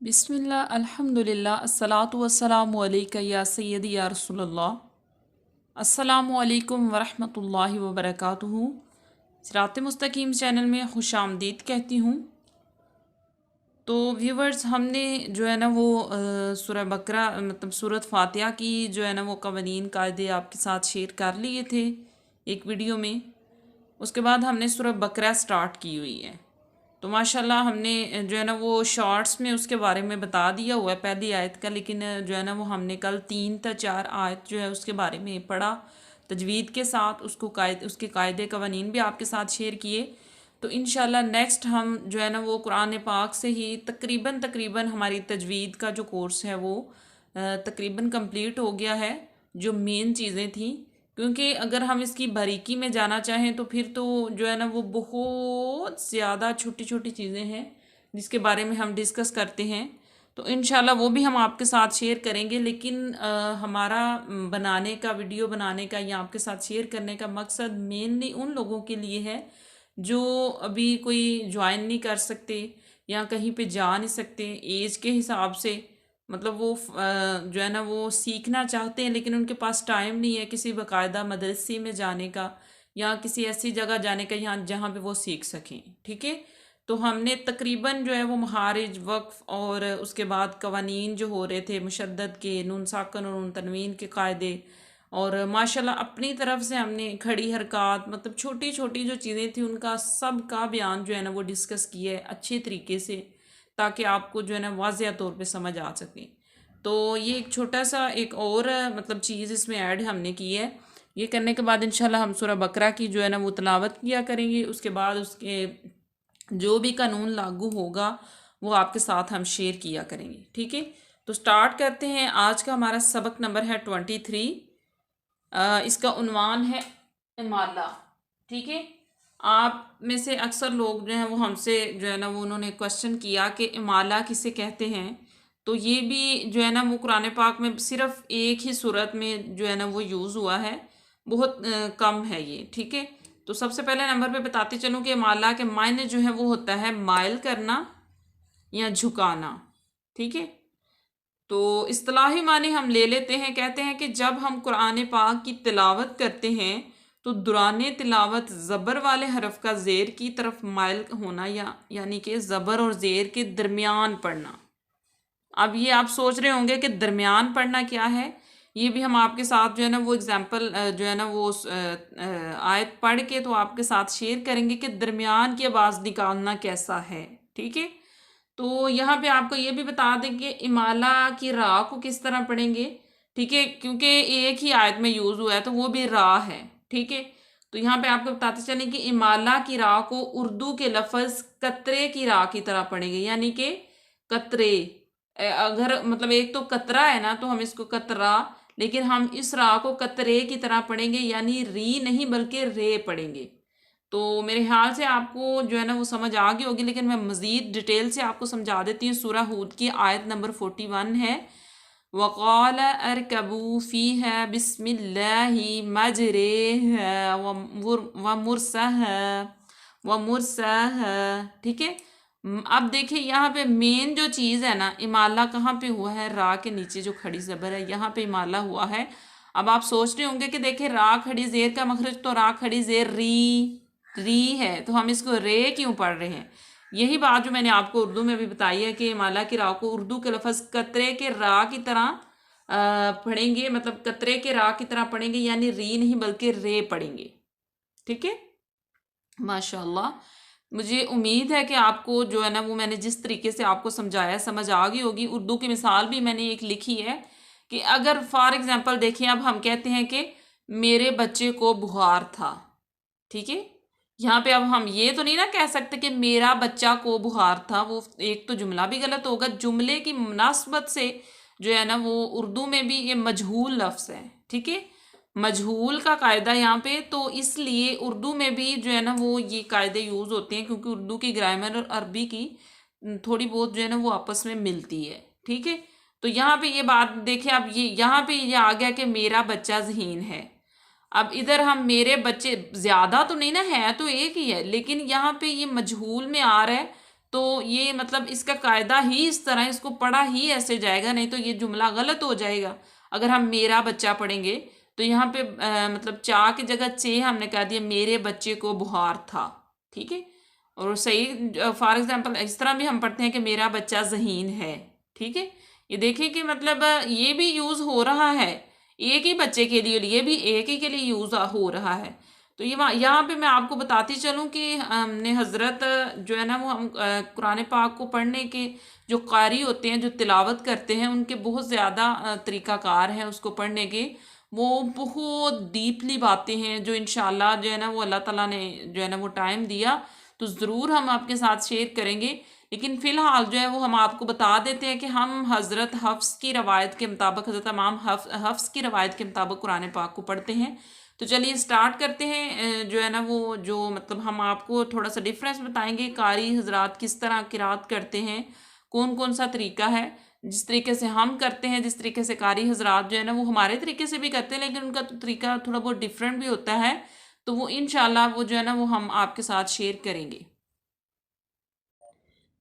बिस्मिल्लाह अल्हम्दुलिल्लाह अस्सलातु वस्सलामु अलैका या सय्यदी या रसूलल्लाह। अस्सलामु अलैकुम वरहमतुल्लाहि वबरकातुहू। सिरात मुस्तकीम चैनल में खुश आमदीद कहती हूँ। तो व्यूवर्स, हमने जो है ना वो सूरह बकरा मतलब सूरत फातिहा की जो है ना वो कवानीन कायदे आपके साथ शेयर कर लिए थे एक वीडियो में। उसके बाद हमने सूरह बकरा स्टार्ट की हुई है। तो माशाल्लाह हमने जो है ना वो शॉर्ट्स में उसके बारे में बता दिया हुआ है पहली आयत का, लेकिन जो है ना वो हमने कल 3 या 4 आयत जो है उसके बारे में पढ़ा तजवीद के साथ, उसके कायदे कवानीन भी आपके साथ शेयर किए। तो इंशाल्लाह नेक्स्ट हम जो है ना वो कुरान पाक से ही तकरीबन हमारी तजवीद का जो कोर्स है वो तकरीबन कंप्लीट हो गया है, जो मेन चीज़ें थी। क्योंकि अगर हम इसकी बारीकी में जाना चाहें तो फिर तो जो है ना वो बहुत ज़्यादा छोटी छोटी चीज़ें हैं जिसके बारे में हम डिस्कस करते हैं। तो इंशाल्लाह वो भी हम आपके साथ शेयर करेंगे, लेकिन हमारा बनाने का, वीडियो बनाने का या आपके साथ शेयर करने का मकसद मेनली उन लोगों के लिए है जो अभी कोई ज्वाइन नहीं कर सकते या कहीं पे जा नहीं सकते एज के हिसाब से। मतलब वो जो है ना वो सीखना चाहते हैं लेकिन उनके पास टाइम नहीं है किसी बाकायदा मदरसे में जाने का या किसी ऐसी जगह जाने का यहाँ जहाँ पे वो सीख सकें। ठीक है, तो हमने तकरीबन जो है वो महारिज, वक्फ और उसके बाद कवानीन जो हो रहे थे मुशद्दद के, नून साकन और नून तनवीन के कायदे, और माशाल्लाह अपनी तरफ से हमने खड़ी हरकत मतलब छोटी छोटी जो चीज़ें थी उनका सब का बयान जो है ना वो डिस्कस किया है अच्छे तरीके से, ताकि आपको जो है ना वाज़िया तौर पे समझ आ सके। तो ये एक छोटा सा एक और मतलब चीज़ इसमें ऐड हमने की है। ये करने के बाद इंशाल्लाह हम सूरह बकरा की जो है ना वो तलावत किया करेंगे। उसके बाद उसके जो भी कानून लागू होगा वो आपके साथ हम शेयर किया करेंगे। ठीक है, तो स्टार्ट करते हैं। आज का हमारा सबक नंबर है 23। इसका उन्वान है इमाला। ठीक है, आप में से अक्सर लोग जो हैं वो हमसे जो है ना वो उन्होंने क्वेश्चन किया कि इमाला किसे कहते हैं। तो ये भी जो है ना वो कुरान पाक में सिर्फ एक ही सूरत में जो है ना वो यूज़ हुआ है, बहुत कम है ये। ठीक है, तो सबसे पहले नंबर पे बताते चलूँ कि इमाला के मायने जो है वो होता है माइल करना या झुकाना। ठीक है, तो इस्तिलाही माने हम ले लेते हैं, कहते हैं कि जब हम कुरान पाक की तिलावत करते हैं तो दुराने तिलावत ज़बर वाले हरफ का ज़ेर की तरफ माइल होना या यानी कि ज़बर और ज़ेर के दरमियान पढ़ना। अब ये आप सोच रहे होंगे कि दरमियान पढ़ना क्या है। ये भी हम आपके साथ जो है ना वो एग्जाम्पल जो है ना वो आयत पढ़ के तो आपके साथ शेयर करेंगे कि दरमियान की आवाज़ निकालना कैसा है। ठीक है, तो यहाँ पे आपको ये भी बता दें कि इमाला की रा को किस तरह पढ़ेंगे। ठीक है, क्योंकि एक ही आयत में यूज़ हुआ है तो वो भी रा है। ठीक है, तो यहाँ पे आपको बताते चलें कि इमाला की रा को उर्दू के लफ्ज़ कतरे की रा की तरह पढ़ेंगे, यानी कि कतरे। अगर मतलब एक तो कतरा है ना तो हम इसको कतरा, लेकिन हम इस रा को कतरे की तरह पढ़ेंगे, यानी री नहीं बल्कि रे पढ़ेंगे। तो मेरे ख्याल से आपको जो है ना वो समझ आ गई होगी, लेकिन मैं मज़ीद डिटेल से आपको समझा देती हूँ। सूरह हूद की आयत नंबर 41 है, वक़ाल अरकबू फ़ीहा बिस्मिल्लाहि मजरेहा व मुरसाहा व मुरसाहा। ठीक है, अब देखिए यहाँ पे मेन जो चीज़ है ना, इमाला कहाँ पे हुआ है? रा के नीचे जो खड़ी ज़बर है यहाँ पे इमाला हुआ है। अब आप सोच रहे होंगे कि देखिए रा खड़ी ज़ेर का मखरज तो रा खड़ी ज़ेर री है, तो हम इसको रे क्यों पढ़ रहे हैं? यही बात जो मैंने आपको उर्दू में भी बताई है कि इमाला की रा को उर्दू के लफ्ज़ कतरे के रा की तरह पढ़ेंगे, मतलब कतरे के रा की तरह पढ़ेंगे, यानी री नहीं बल्कि रे पढ़ेंगे। ठीक है, माशाल्लाह। मुझे उम्मीद है कि आपको जो है ना वो मैंने जिस तरीके से आपको समझाया समझ आ गई होगी। उर्दू की मिसाल भी मैंने एक लिखी है कि अगर फॉर एग्जांपल देखिए, अब हम कहते हैं कि मेरे बच्चे को बुखार था। ठीक है, यहाँ पे अब हम ये तो नहीं ना कह सकते कि मेरा बच्चा को बुखार था, वो एक तो जुमला भी गलत होगा। जुमले की मुनासबत से जो है ना वो उर्दू में भी ये मजहूल लफ्ज़ है। ठीक है, मजहूल का कायदा यहाँ पे, तो इसलिए उर्दू में भी जो है ना वो ये कायदे यूज़ होते हैं, क्योंकि उर्दू की ग्रामर और अरबी की थोड़ी बहुत जो है ना वो आपस में मिलती है। ठीक है, तो यहाँ पे ये बात देखिए, अब ये यहाँ पे ये आ गया कि मेरा बच्चा ज़हीन है। अब इधर हम मेरे बच्चे ज़्यादा तो नहीं ना, है तो एक ही है, लेकिन यहाँ पे ये मजहूल में आ रहा है तो ये मतलब इसका कायदा ही इस तरह, इसको पढ़ा ही ऐसे जाएगा, नहीं तो ये जुमला गलत हो जाएगा। अगर हम मेरा बच्चा पढ़ेंगे तो यहाँ पे मतलब चा की जगह चे हमने कह दिया, मेरे बच्चे को बुखार था, ठीक है। और सही फॉर एग्जांपल इस तरह भी हम पढ़ते हैं कि मेरा बच्चा ज़हीन है, ठीक है। ये देखिए कि मतलब ये भी यूज़ हो रहा है एक ही बच्चे के लिए, ये भी एक ही के लिए यूज़ हो रहा है। तो ये यहाँ पे मैं आपको बताती चलूँ कि हमने हज़रत जो है ना वो हम कुरान पाक को पढ़ने के जो कारी होते हैं, जो तिलावत करते हैं, उनके बहुत ज़्यादा तरीक़ाकार हैं उसको पढ़ने के। वो बहुत डीपली बातें हैं जो इंशाल्लाह जो है ना वो अल्लाह ताला ने जो है ना वो टाइम दिया तो ज़रूर हम आपके साथ शेयर करेंगे। लेकिन फ़िलहाल जो है वो हम आपको बता देते हैं कि हम हज़रत हफ्स की रवायत के मुताबिक, हज़रत इमाम हफ्स की रवायत के मुताबिक कुरान पाक को पढ़ते हैं। तो चलिए स्टार्ट करते हैं। जो है ना वो जो मतलब हम आपको थोड़ा सा डिफरेंस बताएंगे, कारी हजरात किस तरह किरात करते हैं, कौन कौन सा तरीका है, जिस तरीके से हम करते हैं, जिस तरीके से कारी हजरात जो है ना वो हमारे तरीके से भी करते हैं, लेकिन उनका तरीका थोड़ा बहुत डिफरेंट भी होता है। तो वो इंशाल्लाह वो जो है ना वो हम आपके साथ शेयर करेंगे।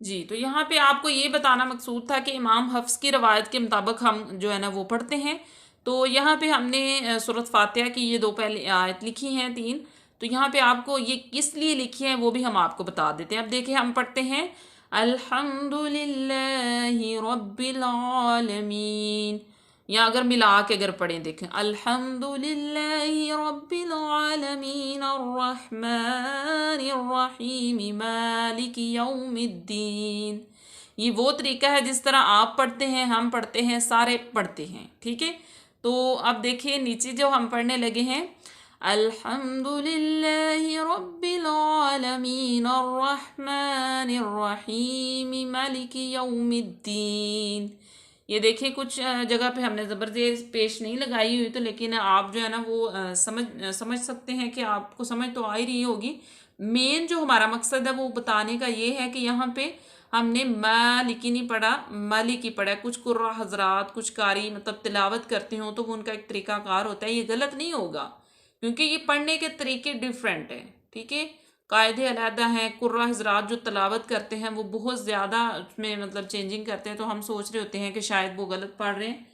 जी, तो यहाँ पे आपको ये बताना मकसूद था कि इमाम हफ्स की रवायत के मुताबिक हम जो है ना वो पढ़ते हैं। तो यहाँ पे हमने सूरत फातिहा की ये दो पहले आयत लिखी हैं, 3। तो यहाँ पे आपको ये किस लिए लिखी है वो भी हम आपको बता देते हैं। अब देखिए हम पढ़ते हैं अल्हम्दुलिल्लाहि रब्बिल आलमीन, या अगर मिला के अगर पढ़ें, देखें अल्हम्दुलिल्लाहि रब्बिल आलमीन अर्रहमानिर रहीम मालिकि यौमिद्दीन। ये वो तरीका है जिस तरह आप पढ़ते हैं, हम पढ़ते हैं, सारे पढ़ते हैं, ठीक है। तो अब देखिए नीचे जो हम पढ़ने लगे हैं, अल्हम्दुलिल्लाहि रब्बिल आलमीन अर्रहमानिर रहीम मालिकि यौमिद्दीन। ये देखिए कुछ जगह पे हमने ज़बरदस्त पेश नहीं लगाई हुई, तो लेकिन आप जो है ना वो समझ सकते हैं कि आपको समझ तो आ ही रही होगी। मेन जो हमारा मकसद है वो बताने का ये है कि यहाँ पे हमने मालिकी नहीं पढ़ा, मालिकी पढ़ा। कुछ कुर्रा हजरात, कुछ कारी मतलब तिलावत करते हो तो वो उनका एक तरीकाकार होता है, ये गलत नहीं होगा क्योंकि ये पढ़ने के तरीके डिफरेंट हैं, ठीक है। कायदे अलहदा हैं। कुर्रा हजरात जो तलावत करते हैं वो बहुत ज़्यादा उसमें मतलब चेंजिंग करते हैं, तो हम सोच रहे होते हैं कि शायद वो गलत पढ़ रहे हैं,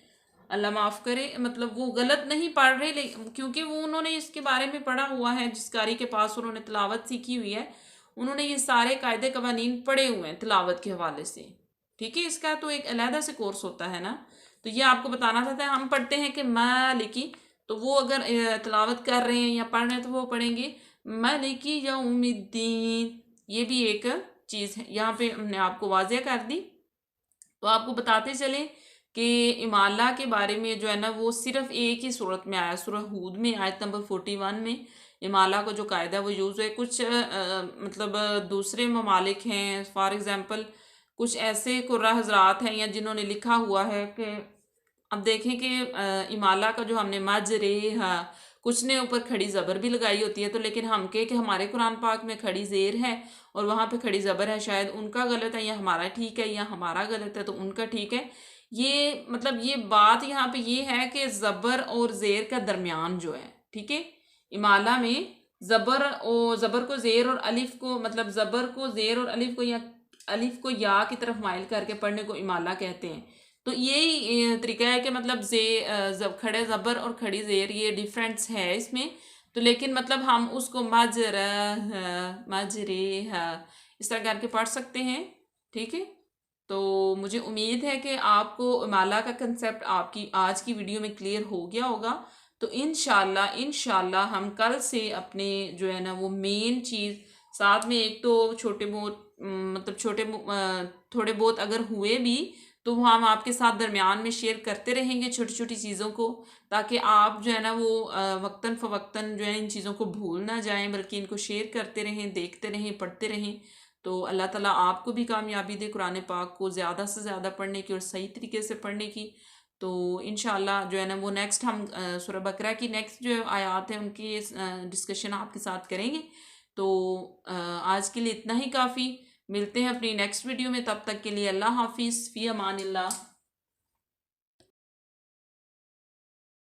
अल्लाह माफ़ करे। मतलब वो गलत नहीं पढ़ रहे, लेकिन क्योंकि वो उन्होंने इसके बारे में पढ़ा हुआ है, जिस कारी के पास उन्होंने तलावत सीखी हुई है, उन्होंने ये सारे कायदे कवानीन पढ़े हुए हैं तिलावत के हवाले से, ठीक है। इसका तो एक अलहदा से कोर्स होता है ना। तो ये आपको बताना था। हम पढ़ते हैं कि मालिकी, तो वो अगर तिलावत कर रहे हैं या पढ़ रहे हैं तो वो पढ़ेंगे मालिकी यौमिद्दीन। ये भी एक चीज़ है, यहाँ पे हमने आपको वाज़ेह कर दी। तो आपको बताते चलें कि इमाला के बारे में जो है ना वो सिर्फ एक ही सूरत में आया, सूरह हूद में आयत नंबर 41 में इमाला का जो कायदा है वो यूज़ है। कुछ मतलब दूसरे ममालिक हैं, फॉर एग्ज़ाम्पल कुछ ऐसे कुर्रा हजरात हैं या जिन्होंने लिखा हुआ है कि अब देखें कि इमाला का जो हमने मजरे, हाँ कुछ ने ऊपर खड़ी ज़बर भी लगाई होती है, तो लेकिन हम कह कि हमारे कुरान पाक में खड़ी ज़ेर है और वहाँ पे खड़ी ज़बर है, शायद उनका गलत है या हमारा ठीक है, या हमारा गलत है तो उनका ठीक है। ये मतलब ये बात यहाँ पे ये है कि ज़बर और ज़ेर का दरमियान जो है, ठीक है। इमाला में ज़बर को ज़ेर और अलिफ को, मतलब ज़बर को ज़ेर और अलिफ को, या अलिफ को या की तरफ माइल करके पढ़ने को इमाला कहते हैं। तो यही तरीका है कि मतलब खड़े ज़बर और खड़ी ज़ेर ये डिफरेंस है इसमें। तो लेकिन मतलब हम उसको मजरे इस तरह करके पढ़ सकते हैं, ठीक है। तो मुझे उम्मीद है कि आपको माला का कंसेप्ट आपकी आज की वीडियो में क्लियर हो गया होगा। तो इंशाल्लाह हम कल से अपने जो है ना वो मेन चीज़ साथ में, एक तो छोटे बहुत मतलब थोड़े बहुत अगर हुए भी तो वो हम आपके साथ दरमियान में शेयर करते रहेंगे छोटी छोटी चीज़ों को, ताकि आप जो है ना वो वक्तन फ़वक्तन जो है इन चीज़ों को भूल ना जाएं, बल्कि इनको शेयर करते रहें, देखते रहें, पढ़ते रहें। तो अल्लाह ताला आपको भी कामयाबी दे कुरान पाक को ज़्यादा से ज़्यादा पढ़ने की और सही तरीके से पढ़ने की। तो इंशाल्लाह जो है ना वो नेक्स्ट हम सूरह बकरा की नेक्स्ट जो आयात है उनकी डिस्कशन आपके साथ करेंगे। तो आज के लिए इतना ही काफ़ी। मिलते हैं अपनी नेक्स्ट वीडियो में, तब तक के लिए अल्लाह हाफिज़, फ़ी अमानिल्लाह।